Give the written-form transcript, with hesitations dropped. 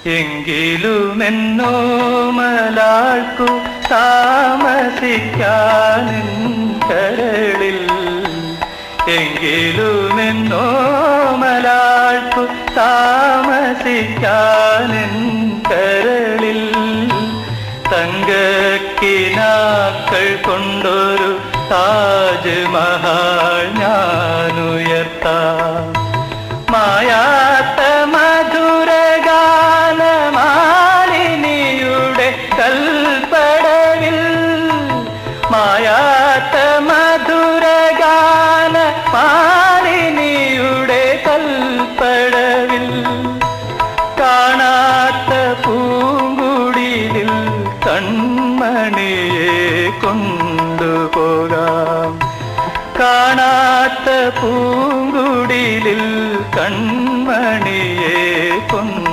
എങ്കിലുമെന്നോമലാൾക്കു താമസിക്കാനിൻ കരളിൽ, എങ്കിലുമെന്നോമലാൾക്കു താമസിക്കാനിൻ കരളിൽ തങ്കക്കിനാക്കൾ കൊണ്ടൊരു താജ്മഹൽ ഞാനുയർത്താം. മായാത്ത മധുരഗാനമാലിനിയുടെ കൽപ്പടവിൽ, മായാത്ത മധുരഗാനമാലിനിയുടെ കൽപ്പടവിൽ കാണാത്ത പൂങ്കുടിലിൽ കൺമണിയെ കൊണ്ടുപോകാം. കാണാത്ത പൂങ്കുടിലിൽ കൺമണിയെ കൊണ്ടു